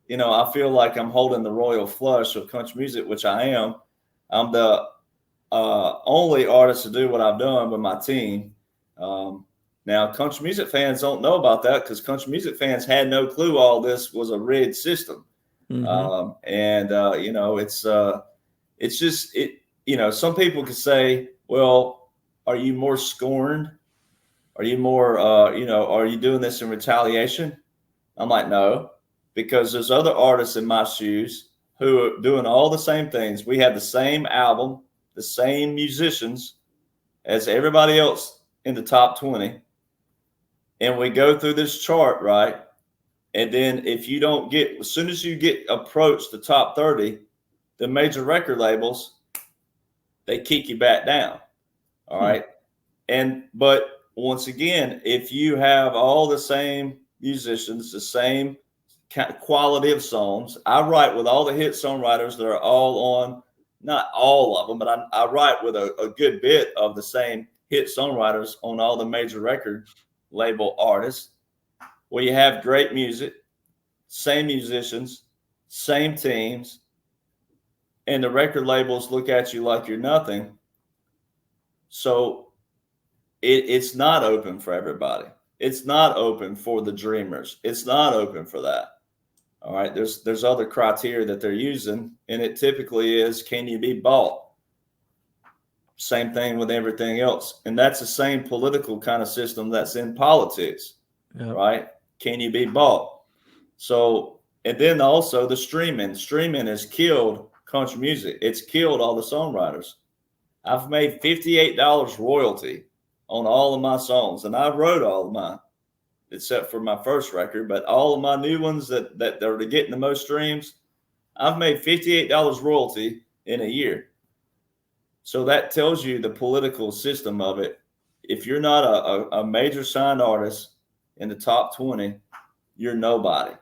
I feel like I'm holding the royal flush of country music, which I am. I'm the only artist to do what I've done with my team. Now, country music fans don't know about that because country music fans had no clue all this was a rigged system. Mm-hmm. It's just some people could say, well, are you more scorned? Are you more, are you doing this in retaliation? I'm like, no, because there's other artists in my shoes who are doing all the same things. We have the same album, the same musicians as everybody else in the top 20. And we go through this chart, right? And then if you don't get, as soon as you get approached the top 30, the major record labels, they kick you back down. All right. But once again, if you have all the same musicians, the same quality of songs, I write with all the hit songwriters that are all on, not all of them, but I write with a good bit of the same hit songwriters on all the major record label artists. Well, you have great music, same musicians, same teams, and the record labels look at you like you're nothing. So it's not open for everybody. It's not open for the dreamers. It's not open for that. All right. There's other criteria that they're using, and it typically is, can you be bought? Same thing with everything else. And that's the same political kind of system that's in politics, right? Can you be bought? So, and then also the streaming has killed country music. It's killed all the songwriters. I've made $58 royalty on all of my songs, and I wrote all of mine, except for my first record. But all of my new ones that are getting the most streams, I've made $58 royalty in a year. So that tells you the political system of it. If you're not a major signed artist in the top 20, you're nobody.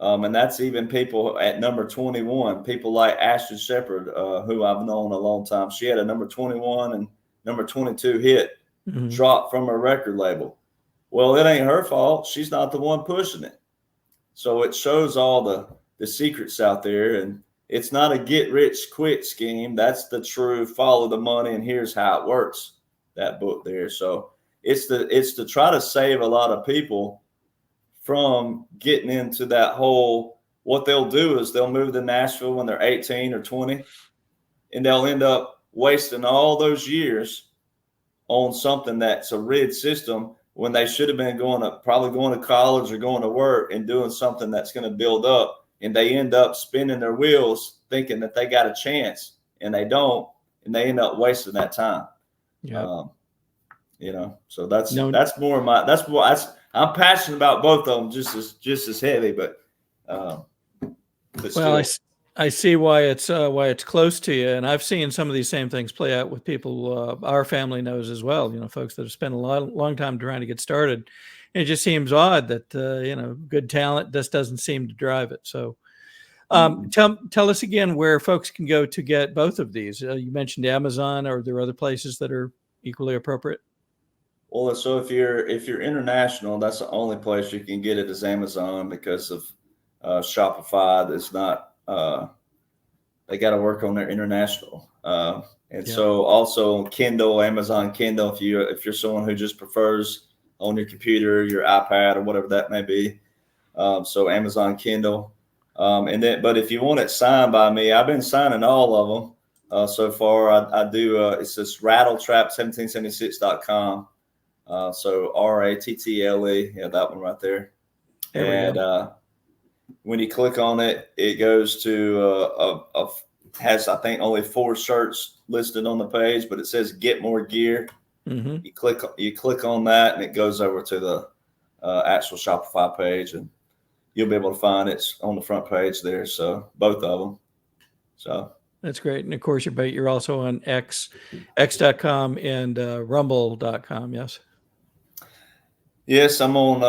And that's even people at number 21, people like Ashton Shepherd, who I've known a long time. She had a number 21 and number 22 hit, dropped from her record label. Well, it ain't her fault. She's not the one pushing it. So it shows all the secrets out there. And it's not a get rich quick scheme. That's the true follow the money and here's how it works, that book there. So it's to try to save a lot of people from getting into that whole, what they'll do is they'll move to Nashville when they're 18 or 20, and they'll end up wasting all those years on something that's a rigged system when they should have been probably going to college or going to work and doing something that's going to build up. And they end up spinning their wheels thinking that they got a chance, and they don't, and they end up wasting that time. Yeah. So that's more of my, I'm passionate about both of them just as heavy, but well, I see why it's close to you, and I've seen some of these same things play out with people our family knows as well. Folks that have spent a long time trying to get started, It just seems odd that, good talent just doesn't seem to drive it. So tell us again where folks can go to get both of these. You mentioned Amazon. Are there other places that are equally appropriate? Well, so if you're international, that's the only place you can get it is Amazon because of Shopify. That's not they got to work on their international. And so also Kindle, Amazon Kindle. If you're someone who just prefers on your computer, your iPad, or whatever that may be, so Amazon Kindle. But if you want it signed by me, I've been signing all of them so far. I do. It's this Rattletrap1776.com. So Rattle, yeah, that one right there. And when you click on it, it goes to has I think only 4 shirts listed on the page, but it says "Get More Gear." Mm-hmm. You click on that, and it goes over to the actual Shopify page, and you'll be able to find it's on the front page there. So both of them. So that's great. And of course, you're also on x.com and rumble.com. Yes. Yes, I'm on.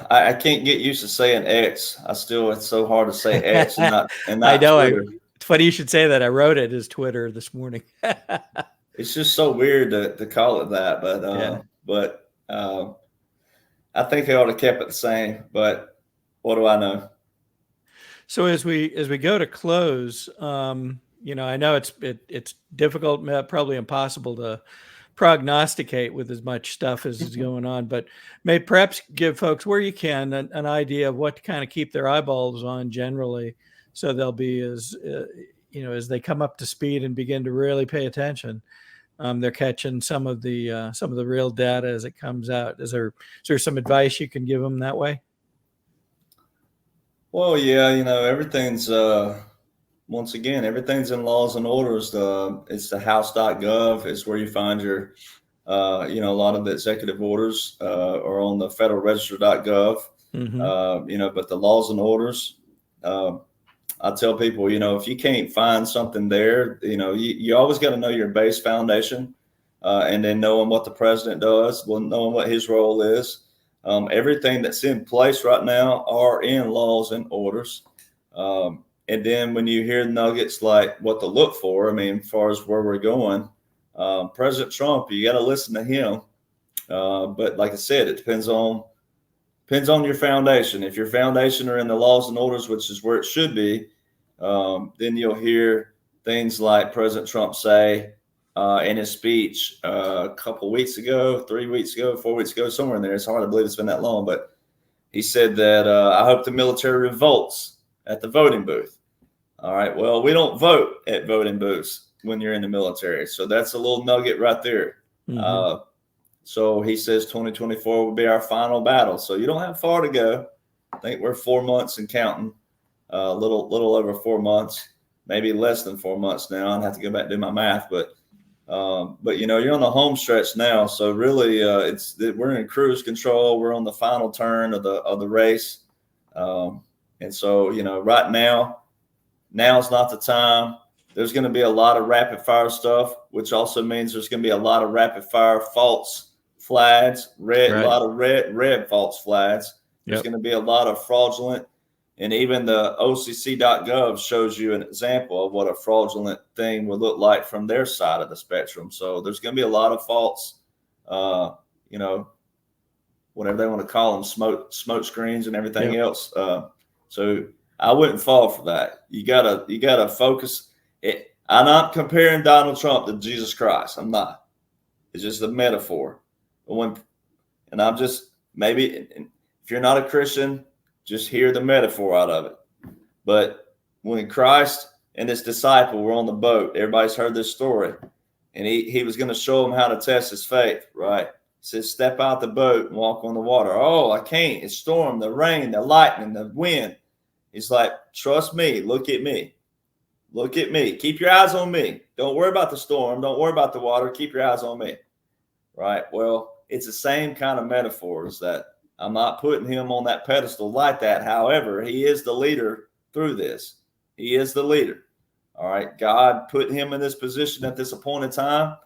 I can't get used to saying X. It's so hard to say X and not I know. Twitter. It's funny you should say that. I wrote it as Twitter this morning. It's just so weird to call it that, but I think they ought to kept it the same. But what do I know? So as we go to close, I know it's difficult, probably impossible to prognosticate with as much stuff as is going on, but may perhaps give folks where you can an idea of what to kind of keep their eyeballs on generally, so they'll be as they come up to speed and begin to really pay attention. They're catching some of the real data as it comes out. Is there some advice you can give them that way? Well, yeah, everything's once again, everything's in laws and orders. It's the house.gov. It's where you find your, a lot of the executive orders are on the federalregister.gov. Mm-hmm. But the laws and orders, I tell people, if you can't find something there, you always got to know your base foundation, and then knowing what the president does, knowing what his role is. Everything that's in place right now are in laws and orders. And then when you hear nuggets like what to look for, as far as where we're going, President Trump, you got to listen to him. But like I said, it depends on your foundation. If your foundation are in the laws and orders, which is where it should be, then you'll hear things like President Trump say in his speech a couple weeks ago, 3 weeks ago, 4 weeks ago, somewhere in there. It's hard to believe it's been that long, but he said that I hope the military revolts at the voting booth. All right. Well, we don't vote at voting booths when you're in the military. So that's a little nugget right there. Mm-hmm. So he says 2024 will be our final battle. So you don't have far to go. I think we're 4 months and counting, a little over 4 months, maybe less than 4 months now. I'd have to go back and do my math, but you're on the home stretch now. So really, we're in cruise control. We're on the final turn of the race. And so, right now's not the time. There's going to be a lot of rapid fire stuff, which also means there's going to be a lot of rapid fire false flags, a lot of red false flags. There's going to be a lot of fraudulent, and even the OCC.gov shows you an example of what a fraudulent thing would look like from their side of the spectrum. So there's going to be a lot of false, whatever they want to call them, smoke screens and everything else. So I wouldn't fall for that. You gotta focus. I'm not comparing Donald Trump to Jesus Christ. I'm not. It's just a metaphor. And I'm just, maybe if you're not a Christian, just hear the metaphor out of it. But when Christ and his disciple were on the boat, everybody's heard this story, and he was going to show them how to test his faith, right? He says, step out the boat and walk on the water. Oh, I can't. It's storm, the rain, the lightning, the wind. He's like, trust me. Look at me. Look at me. Keep your eyes on me. Don't worry about the storm. Don't worry about the water. Keep your eyes on me. Right? Well, it's the same kind of metaphors that I'm not putting him on that pedestal like that. However, he is the leader through this. He is the leader. All right. God put him in this position at this appointed time.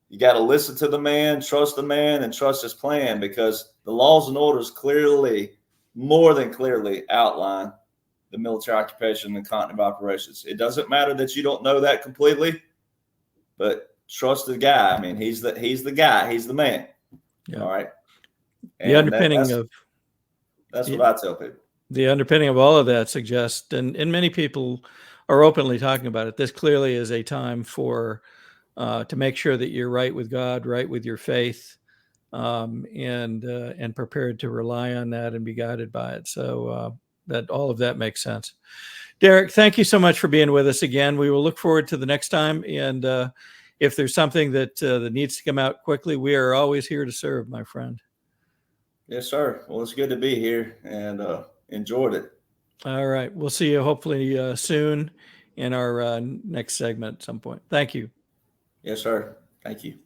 You got to listen to the man, trust the man, and trust his plan, because the laws and orders clearly, more than clearly, outline the military occupation and continuity of operations. It doesn't matter that you don't know that completely, but trust the guy. I mean, he's the guy. He's the man. Yeah. All right. The And underpinning that's what I tell people. The underpinning of all of that suggests, and many people are openly talking about it, this clearly is a time for to make sure that you're right with God, right with your faith, and prepared to rely on that and be guided by it. So that all of that makes sense. Derek, thank you so much for being with us again. We will look forward to the next time. And if there's something that needs to come out quickly, we are always here to serve, my friend. Yes, sir. Well, it's good to be here, and enjoyed it. All right. We'll see you hopefully soon in our next segment at some point. Thank you. Yes, sir. Thank you.